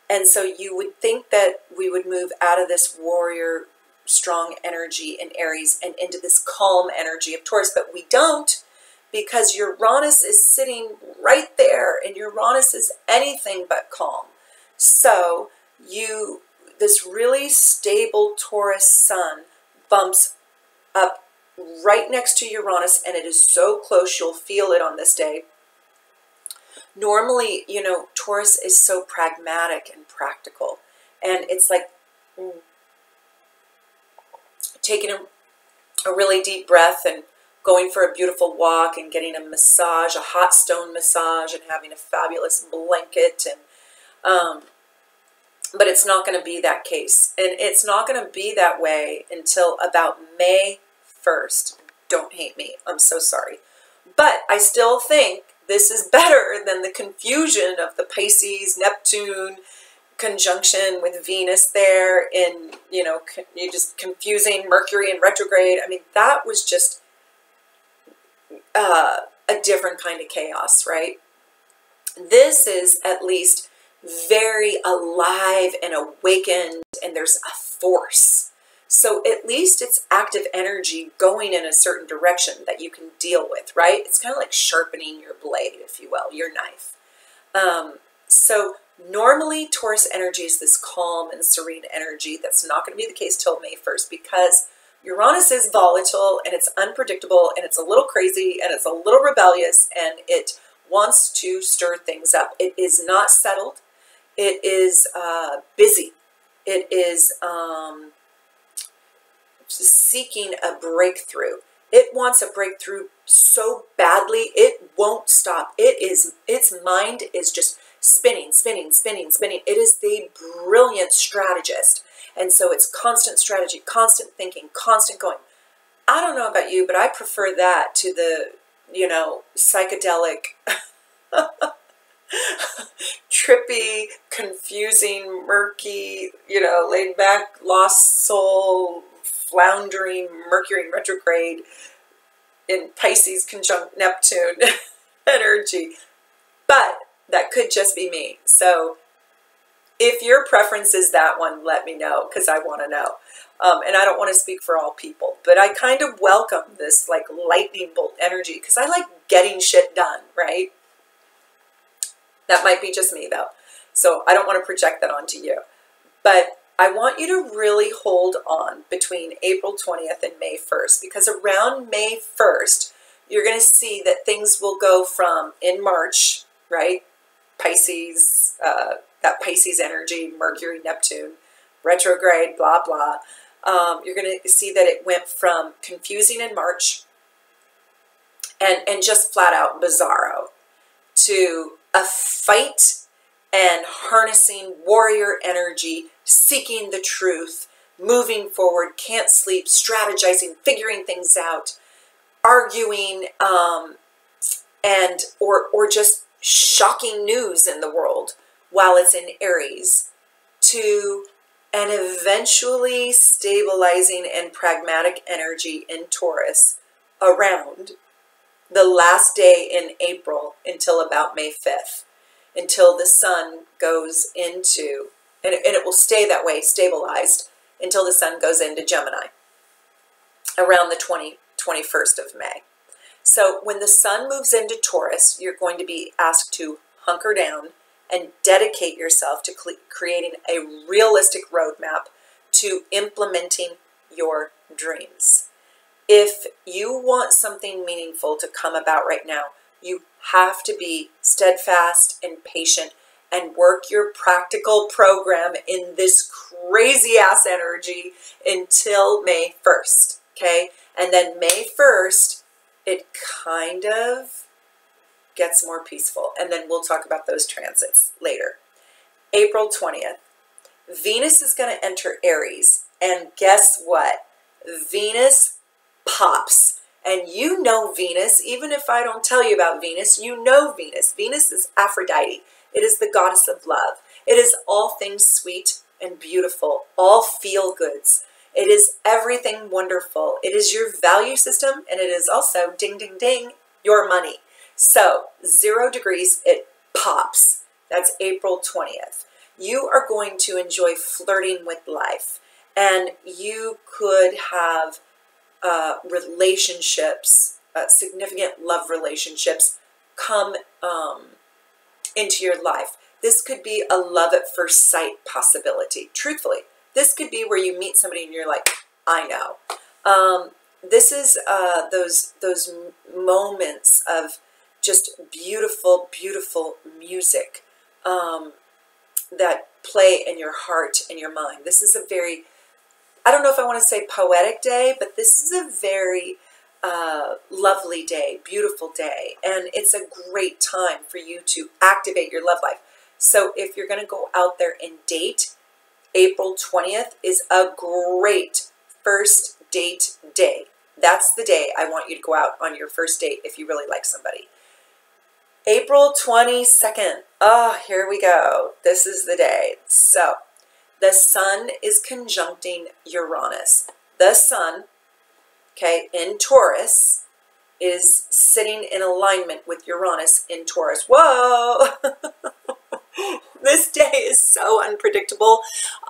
[SPEAKER 1] And so you would think that we would move out of this warrior, strong energy in Aries and into this calm energy of Taurus, but we don't, because Uranus is sitting right there, and Uranus is anything but calm. So this really stable Taurus sun bumps up right next to Uranus, and it is so close you'll feel it on this day. Normally, you know, Taurus is so pragmatic and practical, and it's like taking a really deep breath and going for a beautiful walk and getting a massage, a hot stone massage, and having a fabulous blanket. And but it's not going to be that case, and it's not going to be that way until about May 1st. Don't hate me, I'm so sorry, but I still think this is better than the confusion of the Pisces, Neptune conjunction with Venus there in, you know, you just confusing Mercury in retrograde. I mean, that was just a different kind of chaos, right? This is at least very alive and awakened, and there's a force. So at least it's active energy going in a certain direction that you can deal with, right? It's kind of like sharpening your blade, if you will, your knife. So normally Taurus energy is this calm and serene energy. That's not going to be the case till May 1st, because Uranus is volatile, and it's unpredictable, and it's a little crazy, and it's a little rebellious, and it wants to stir things up. It is not settled. It is busy. It is seeking a breakthrough. It wants a breakthrough so badly it won't stop. Its mind is just spinning, spinning, spinning, spinning. It is the brilliant strategist. And so it's constant strategy, constant thinking, constant going. I don't know about you, but I prefer that to the, you know, psychedelic, trippy, confusing, murky, you know, laid back, lost soul, floundering Mercury in retrograde in Pisces conjunct Neptune energy. But that could just be me. So if your preference is that one, let me know, because I want to know. And I don't want to speak for all people, but I kind of welcome this like lightning bolt energy, because I like getting shit done, right? That might be just me though. So I don't want to project that onto you. But I want you to really hold on between April 20th and May 1st, because around May 1st, you're going to see that things will go from, in March, right? Pisces, that Pisces energy, Mercury, Neptune, retrograde, blah, blah. You're going to see that it went from confusing in March and just flat out bizarro to a fight and harnessing warrior energy, seeking the truth, moving forward, can't sleep, strategizing, figuring things out, arguing, and or just shocking news in the world while it's in Aries, to an eventually stabilizing and pragmatic energy in Taurus around the last day in April until about May 5th, until the sun goes into, and it will stay that way, stabilized, until the sun goes into Gemini around the 21st of May. So when the sun moves into Taurus, you're going to be asked to hunker down and dedicate yourself to creating a realistic roadmap to implementing your dreams. If you want something meaningful to come about right now, you have to be steadfast and patient and work your practical program in this crazy ass energy until May 1st. okay? And then May 1st, it kind of gets more peaceful. And then we'll talk about those transits later. April 20th, Venus is going to enter Aries. And guess what? Venus pops. And you know Venus, even if I don't tell you about Venus, you know Venus. Venus is Aphrodite. It is the goddess of love. It is all things sweet and beautiful, all feel-goods. It is everything wonderful. It is your value system, and it is also, ding, ding, ding, your money. So, 0 degrees, it pops. That's April 20th. You are going to enjoy flirting with life, and you could have relationships, significant love relationships come into your life. This could be a love at first sight possibility. Truthfully, this could be where you meet somebody and you're like, I know. This is those moments of just beautiful, beautiful music that play in your heart and your mind. This is a very, I don't know if I want to say poetic day, but this is a very lovely day, beautiful day, and it's a great time for you to activate your love life. So if you're going to go out there and date, April 20th is a great first date day. That's the day I want you to go out on your first date if you really like somebody. April 22nd. Oh, here we go. This is the day. So the sun is conjuncting Uranus. The sun, okay, in Taurus is sitting in alignment with Uranus in Taurus. Whoa! This day is so unpredictable.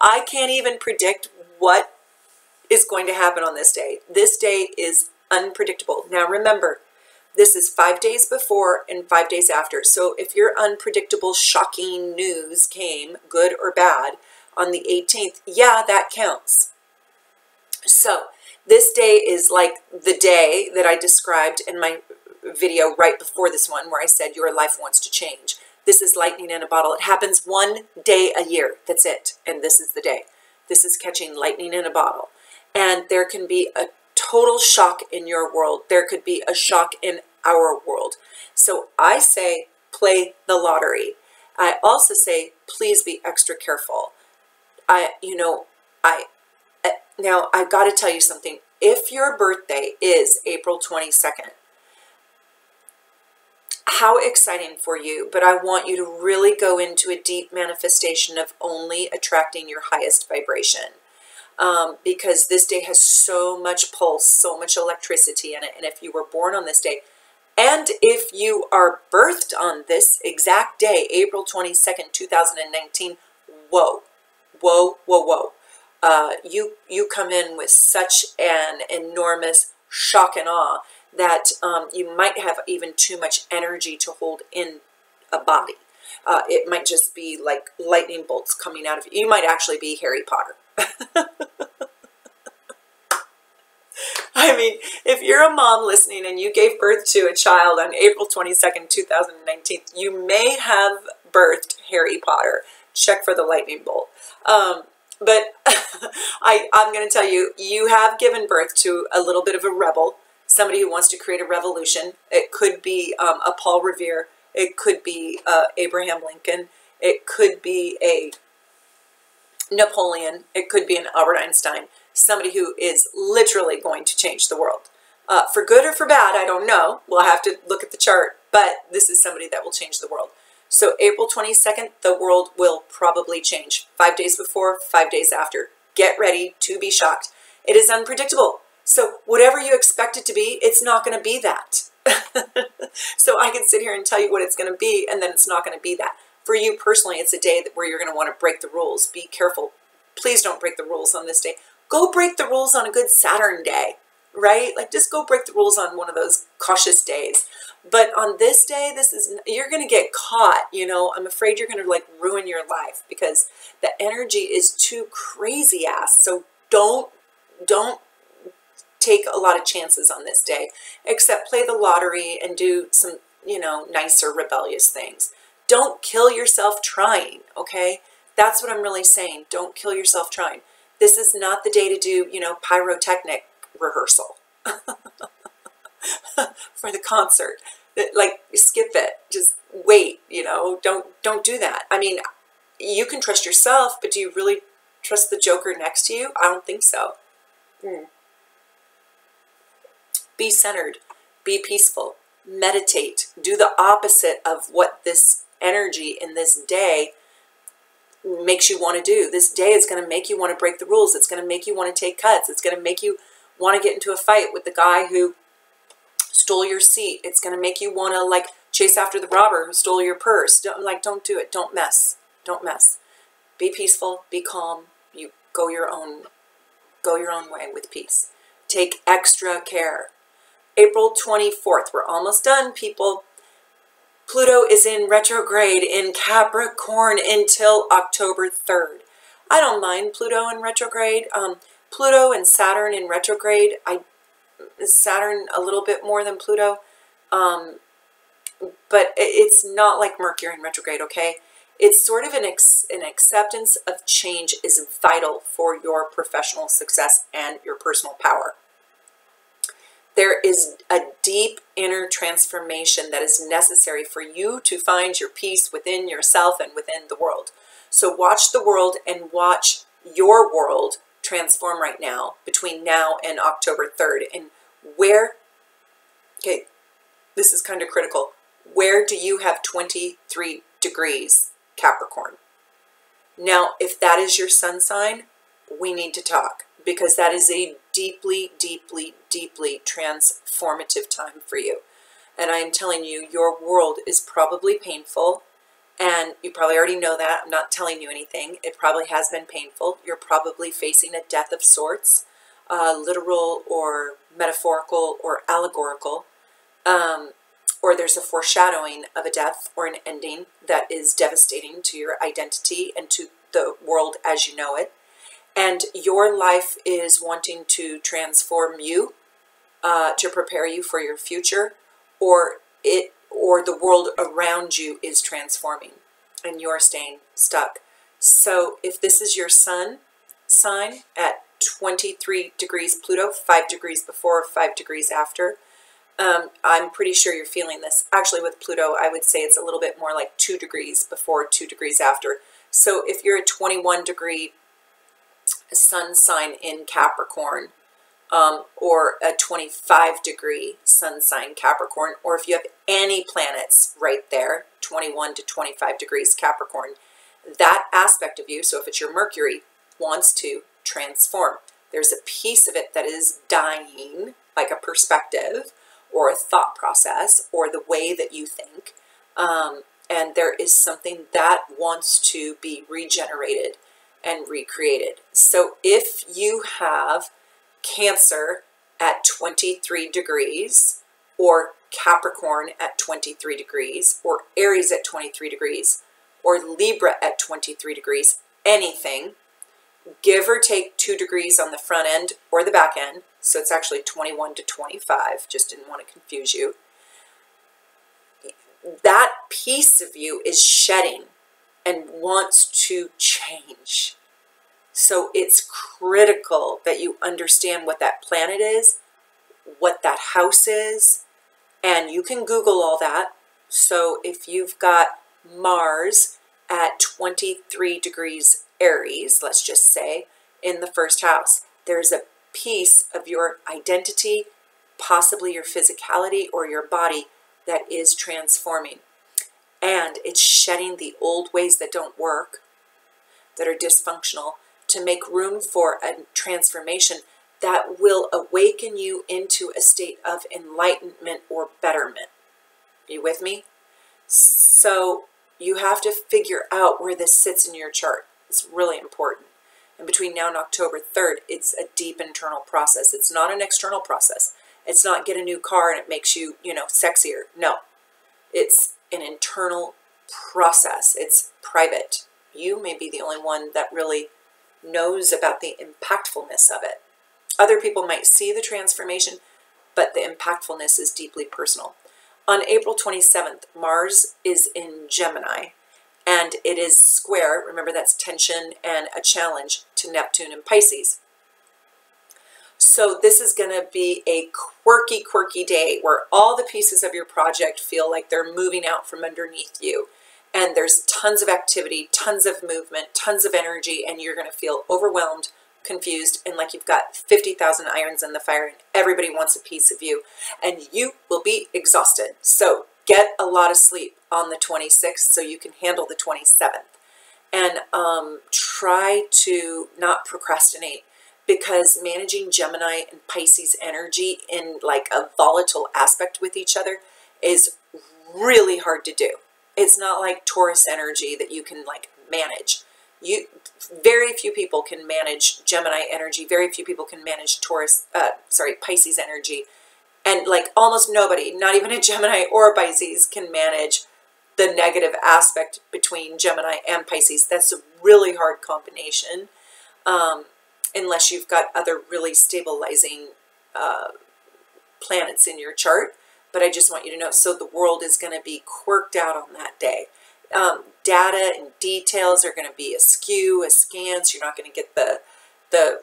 [SPEAKER 1] I can't even predict what is going to happen on this day. This day is unpredictable. Now remember, this is 5 days before and 5 days after. So if your unpredictable, shocking news came, good or bad, on the 18th, yeah, that counts. So this day is like the day that I described in my video right before this one where I said your life wants to change. This is lightning in a bottle. It happens 1 day a year. That's it. And this is the day. This is catching lightning in a bottle. And there can be a total shock in your world. There could be a shock in our world. So I say play the lottery. I also say please be extra careful. Now I've got to tell you something. If your birthday is April 22nd, how exciting for you, but I want you to really go into a deep manifestation of only attracting your highest vibration. Because this day has so much pulse, so much electricity in it. And if you were born on this day, and if you are birthed on this exact day, April 22nd, 2019, whoa, whoa, whoa, whoa. You come in with such an enormous shock and awe that you might have even too much energy to hold in a body. It might just be like lightning bolts coming out of you. You might actually be Harry Potter. I mean, if you're a mom listening and you gave birth to a child on April 22nd, 2019, you may have birthed Harry Potter. Check for the lightning bolt. But I'm going to tell you, you have given birth to a little bit of a rebel, somebody who wants to create a revolution. It could be a Paul Revere. It could be Abraham Lincoln. It could be a Napoleon. It could be an Albert Einstein. Somebody who is literally going to change the world. For good or for bad, I don't know. We'll have to look at the chart. But this is somebody that will change the world. So April 22nd, the world will probably change. 5 days before, 5 days after. Get ready to be shocked. It is unpredictable. So whatever you expect it to be, it's not going to be that. So I can sit here and tell you what it's going to be, and then it's not going to be that. For you personally, it's a day where you're going to want to break the rules. Be careful. Please don't break the rules on this day. Go break the rules on a good Saturn day, right? Like just go break the rules on one of those cautious days. But on this day, you're going to get caught, you know. I'm afraid you're going to like ruin your life because the energy is too crazy ass. So don't take a lot of chances on this day, except play the lottery and do some, you know, nicer rebellious things. Don't kill yourself trying, okay? That's what I'm really saying. Don't kill yourself trying. This is not the day to do, you know, pyrotechnic rehearsal for the concert. Like, skip it. Just wait, you know, don't do that. I mean, you can trust yourself, but do you really trust the joker next to you? I don't think so. Be centered, be peaceful, meditate, do the opposite of what this energy in this day makes you want to do. This day is going to make you want to break the rules. It's going to make you want to take cuts. It's going to make you want to get into a fight with the guy who stole your seat. It's going to make you want to, like, chase after the robber who stole your purse. Don't do it. Don't mess. Don't mess. Be peaceful, be calm. You go your own way with peace. Take extra care. April 24th, we're almost done, people. Pluto is in retrograde in Capricorn until October 3rd. I don't mind Pluto in retrograde. Pluto and Saturn in retrograde. Saturn a little bit more than Pluto. But it's not like Mercury in retrograde, okay? It's sort of an acceptance of change is vital for your professional success and your personal power. There is a deep inner transformation that is necessary for you to find your peace within yourself and within the world. So watch the world and watch your world transform right now between now and October 3rd. And where, okay, this is kind of critical. Where do you have 23 degrees Capricorn? Now, if that is your sun sign, we need to talk, because that is a deeply, deeply, deeply transformative time for you. And I am telling you, your world is probably painful, and you probably already know that. I'm not telling you anything. It probably has been painful. You're probably facing a death of sorts, literal or metaphorical or allegorical, or there's a foreshadowing of a death or an ending that is devastating to your identity and to the world as you know it. And your life is wanting to transform you, to prepare you for your future, or the world around you is transforming and you're staying stuck. So if this is your sun sign at 23 degrees Pluto, 5 degrees before, 5 degrees after, I'm pretty sure you're feeling this. Actually, with Pluto, I would say it's a little bit more like 2 degrees before, 2 degrees after. So if you're a 21 degree sun sign in Capricorn, or a 25 degree sun sign Capricorn, or if you have any planets right there, 21 to 25 degrees Capricorn, that aspect of you, so if it's your Mercury, wants to transform. There's a piece of it that is dying, like a perspective or a thought process or the way that you think, and there is something that wants to be regenerated and recreated. So if you have Cancer at 23 degrees, or Capricorn at 23 degrees, or Aries at 23 degrees, or Libra at 23 degrees, anything, give or take 2 degrees on the front end or the back end, so it's actually 21 to 25, just didn't want to confuse you. That piece of you is shedding and wants to change. So it's critical that you understand what that planet is, what that house is, and you can Google all that. So if you've got Mars at 23 degrees Aries, let's just say, in the first house, there's a piece of your identity, possibly your physicality or your body, that is transforming. And it's shedding the old ways that don't work, that are dysfunctional, to make room for a transformation that will awaken you into a state of enlightenment or betterment. Are you with me? So you have to figure out where this sits in your chart. It's really important. And between now and October 3rd, it's a deep internal process. It's not an external process. It's not get a new car and it makes you, sexier. No, it's an internal process. It's private. You may be the only one that really knows about the impactfulness of it. Other people might see the transformation, but the impactfulness is deeply personal. On April 27th, Mars is in Gemini, and it is square. Remember, that's tension and a challenge to Neptune and Pisces. So this is going to be a quirky day where all the pieces of your project feel like they're moving out from underneath you. And there's tons of activity, tons of movement, tons of energy, and you're going to feel overwhelmed, confused, and like you've got 50,000 irons in the fire and everybody wants a piece of you. And you will be exhausted. So get a lot of sleep on the 26th so you can handle the 27th. And try to not procrastinate, because managing Gemini and Pisces energy in like a volatile aspect with each other is really hard to do. It's not like Taurus energy that you can like manage. Very few people can manage Gemini energy. Very few people can manage Pisces energy. And like almost nobody, not even a Gemini or a Pisces, can manage the negative aspect between Gemini and Pisces. That's a really hard combination, unless you've got other really stabilizing planets in your chart. But I just want you to know, so the world is going to be quirked out on that day. Data and details are going to be askew, askance. You're not going to get the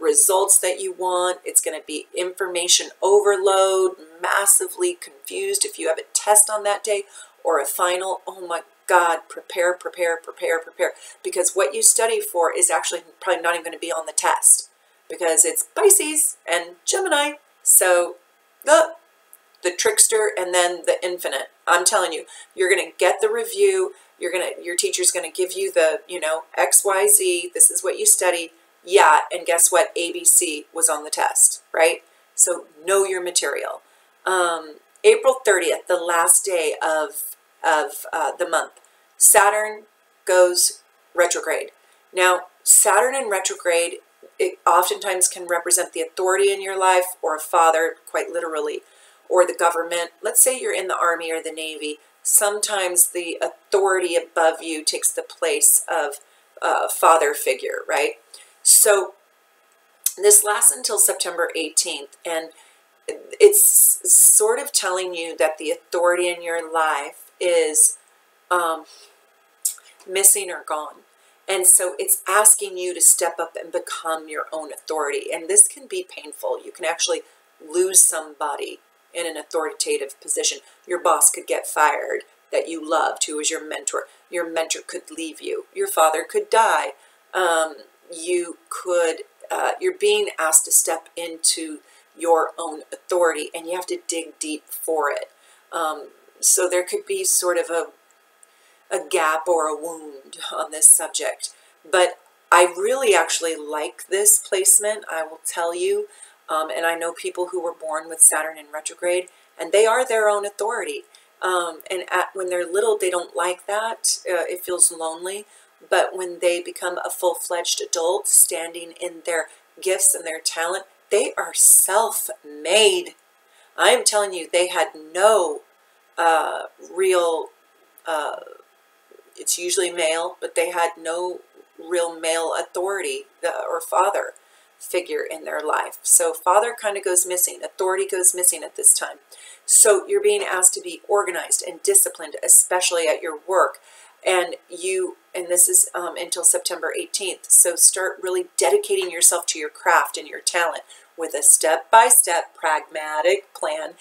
[SPEAKER 1] results that you want. It's going to be information overload, massively confused. If you have a test on that day or a final, oh my God, prepare. Because what you study for is actually probably not even going to be on the test, because it's Pisces and Gemini. So the trickster and then the infinite. I'm telling you, you're going to get the review. Your teacher's going to give you the, X, Y, Z. This is what you study. Yeah, and guess what? ABC was on the test, right? So know your material. April 30th, the last day of the month, Saturn goes retrograde. Now, Saturn in retrograde, it oftentimes can represent the authority in your life, or a father, quite literally, or the government. Let's say you're in the Army or the Navy. Sometimes the authority above you takes the place of a father figure, right? So this lasts until September 18th, and it's sort of telling you that the authority in your life is missing or gone. And so it's asking you to step up and become your own authority. And this can be painful. You can actually lose somebody in an authoritative position. Your boss could get fired that you loved, who was your mentor. Your mentor could leave you. Your father could die. You're being asked to step into your own authority, and you have to dig deep for it. So there could be sort of a gap or a wound on this subject. But I really actually like this placement, I will tell you. And I know people who were born with Saturn in retrograde, and they are their own authority. When they're little, they don't like that. It feels lonely. But when they become a full-fledged adult, standing in their gifts and their talent, they are self-made. I am telling you, they had no real, it's usually male, but they had no real male authority or father figure in their life. So father kind of goes missing. Authority goes missing at this time. So you're being asked to be organized and disciplined, especially at your work. And this is until September 18th. So start really dedicating yourself to your craft and your talent with a step-by-step pragmatic plan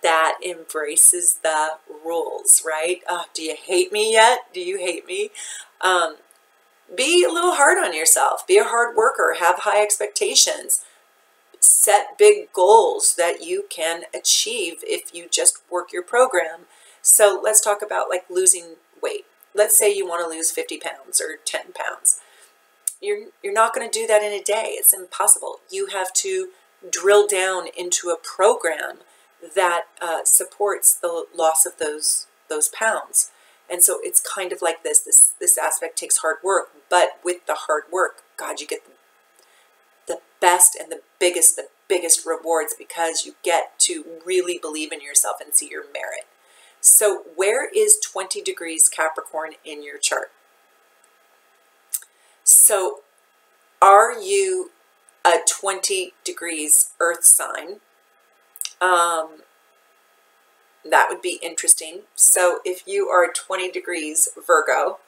[SPEAKER 1] that embraces the rules, right? Do you hate me yet? Do you hate me? Be a little hard on yourself. Be a hard worker. Have high expectations. Set big goals that you can achieve if you just work your program. So let's talk about like losing weight. Let's say you want to lose 50 pounds or 10 pounds. You're not going to do that in a day. It's impossible. You have to drill down into a program that supports the loss of those pounds. And so it's kind of like this aspect takes hard work, but with the hard work, God, you get the best and the biggest rewards, because you get to really believe in yourself and see your merit. So where is 20 degrees Capricorn in your chart? So are you a 20 degrees Earth sign? That would be interesting. So if you are 20 degrees Virgo,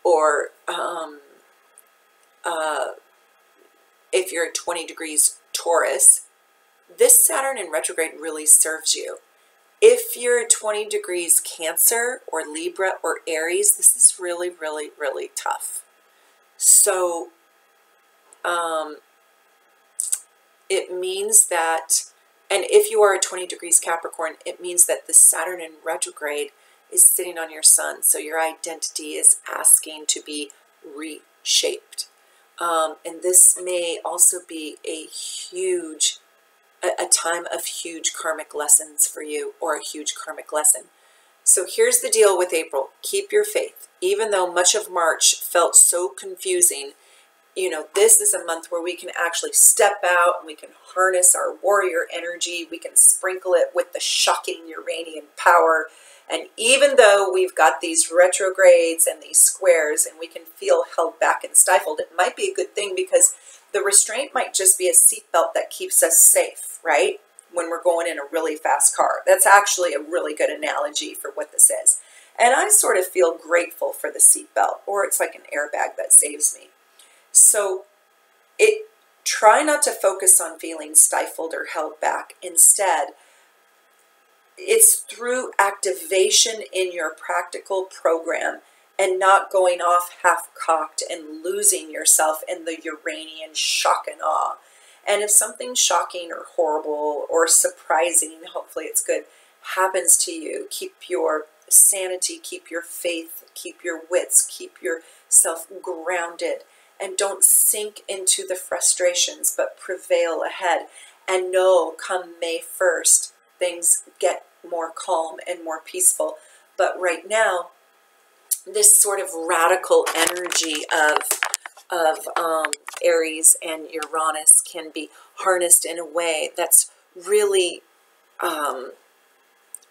[SPEAKER 1] or if you're 20 degrees Taurus, this Saturn in retrograde really serves you. If you're 20 degrees Cancer or Libra or Aries, this is really, really, really tough. So it means that, and if you are a 20 degrees Capricorn, it means that the Saturn in retrograde is sitting on your sun. So your identity is asking to be reshaped. And this may also be a time of huge karmic lessons for you, or a huge karmic lesson. So here's the deal with April. Keep your faith. Even though much of March felt so confusing, you know, this is a month where we can actually step out and we can harness our warrior energy. We can sprinkle it with the shocking Uranian power. And even though we've got these retrogrades and these squares and we can feel held back and stifled, it might be a good thing, because the restraint might just be a seatbelt that keeps us safe, right? When we're going in a really fast car. That's actually a really good analogy for what this is. And I sort of feel grateful for the seatbelt, or it's like an airbag that saves me. So try not to focus on feeling stifled or held back. Instead, it's through activation in your practical program and not going off half-cocked and losing yourself in the Uranian shock and awe. And if something shocking or horrible or surprising, hopefully it's good, happens to you, keep your sanity, keep your faith, keep your wits, keep yourself grounded, and don't sink into the frustrations, but prevail ahead. And know, come May 1st, things get more calm and more peaceful. But right now, this sort of radical energy of Aries and Uranus can be harnessed in a way that's really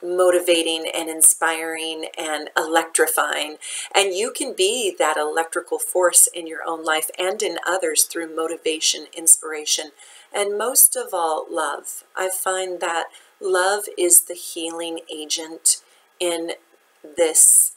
[SPEAKER 1] motivating and inspiring and electrifying. And you can be that electrical force in your own life and in others through motivation, inspiration, and most of all, love. I find that love is the healing agent in this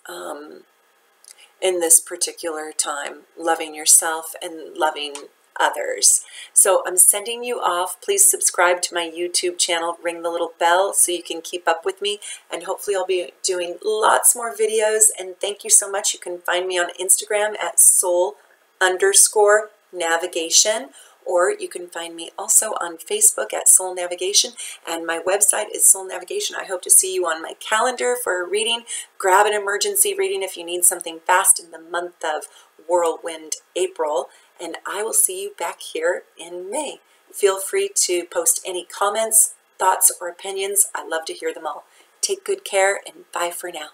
[SPEAKER 1] particular time, loving yourself and loving others. So I'm sending you off. Please subscribe to my YouTube channel, ring the little bell so you can keep up with me, and hopefully I'll be doing lots more videos. And thank you so much. You can find me on Instagram at soul_navigation, or you can find me also on Facebook at Soul Navigation, and my website is Soul Navigation. I hope to see you on my calendar for a reading. Grab an emergency reading if you need something fast in the month of Whirlwind April, and I will see you back here in May. Feel free to post any comments, thoughts, or opinions. I love to hear them all. Take good care, and bye for now.